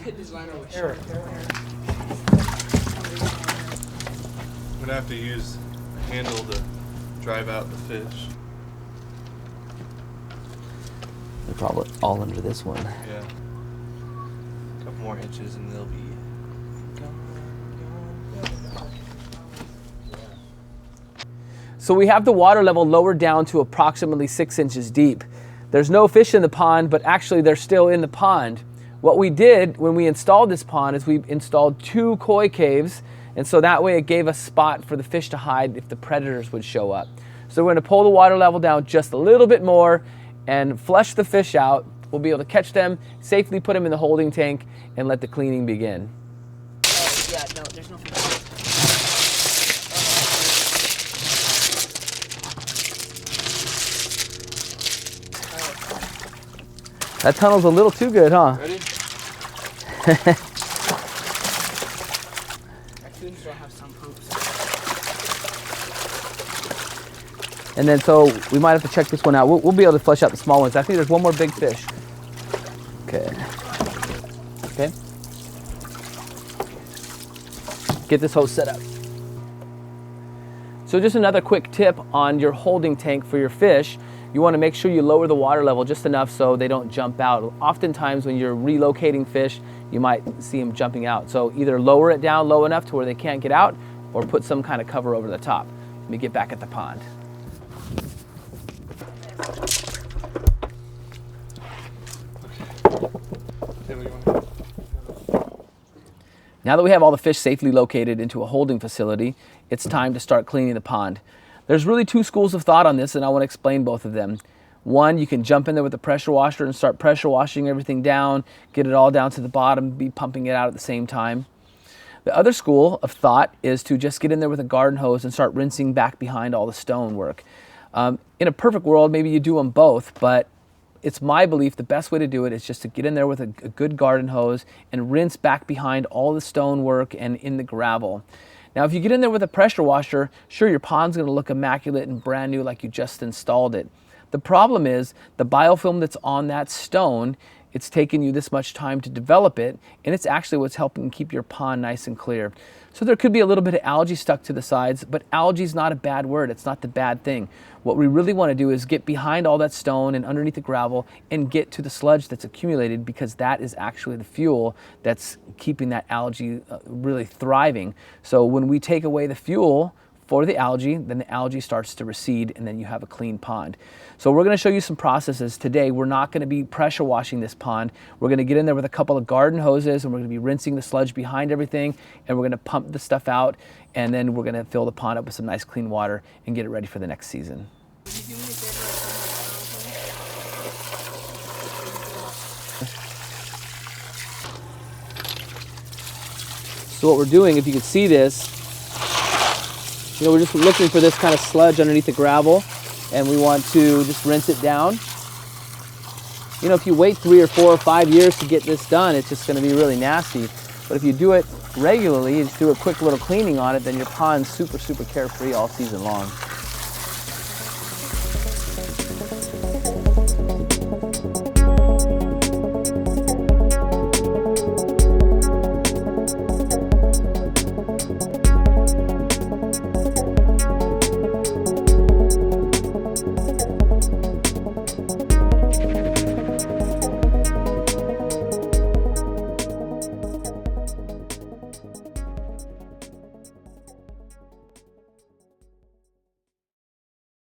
could design it with shark. I'm gonna have to use a handle to drive out the fish. They're probably all under this one. Yeah. A couple more inches and they'll be gone. So we have the water level lowered down to approximately 6 inches deep. There's no fish in the pond, but actually they're still in the pond. What we did when we installed this pond is we installed 2 koi caves, and so that way it gave a spot for the fish to hide if the predators would show up. So we're going to pull the water level down just a little bit more and flush the fish out. We'll be able to catch them, safely put them in the holding tank, and let the cleaning begin. Oh, yeah, no, there's no fish. That tunnel's a little too good, huh? Ready? Raccoons don't have some poops. And then so we might have to check this one out. We'll be able to flush out the small ones. I think there's one more big fish. Okay. Okay. Get this hose set up. So just another quick tip on your holding tank for your fish. You want to make sure you lower the water level just enough so they don't jump out. Oftentimes when you're relocating fish, you might see them jumping out. So either lower it down low enough to where they can't get out or put some kind of cover over the top. Let me get back at the pond. Now that we have all the fish safely located into a holding facility, it's time to start cleaning the pond. There's really 2 schools of thought on this, and I want to explain both of them. One, you can jump in there with a pressure washer and start pressure washing everything down, get it all down to the bottom, be pumping it out at the same time. The other school of thought is to just get in there with a garden hose and start rinsing back behind all the stonework. In a perfect world, maybe you do them both, but it's my belief the best way to do it is just to get in there with a good garden hose and rinse back behind all the stonework and in the gravel. Now, if you get in there with a pressure washer, sure, your pond's gonna look immaculate and brand new like you just installed it. The problem is the biofilm that's on that stone, it's taken you this much time to develop it, and it's actually what's helping keep your pond nice and clear. So there could be a little bit of algae stuck to the sides, but algae is not a bad word. It's not the bad thing. What we really want to do is get behind all that stone and underneath the gravel and get to the sludge that's accumulated, because that is actually the fuel that's keeping that algae really thriving. So when we take away the fuel for the algae, then the algae starts to recede and then you have a clean pond. So we're going to show you some processes today. We're not going to be pressure washing this pond. We're going to get in there with a couple of garden hoses and we're going to be rinsing the sludge behind everything, and we're going to pump the stuff out, and then we're going to fill the pond up with some nice clean water and get it ready for the next season. So what we're doing, if you can see this, we're just looking for this kind of sludge underneath the gravel, and we want to just rinse it down. If you wait 3 or 4 or 5 years to get this done, it's just going to be really nasty. But if you do it regularly, you just do a quick little cleaning on it, then your pond's super, super carefree all season long.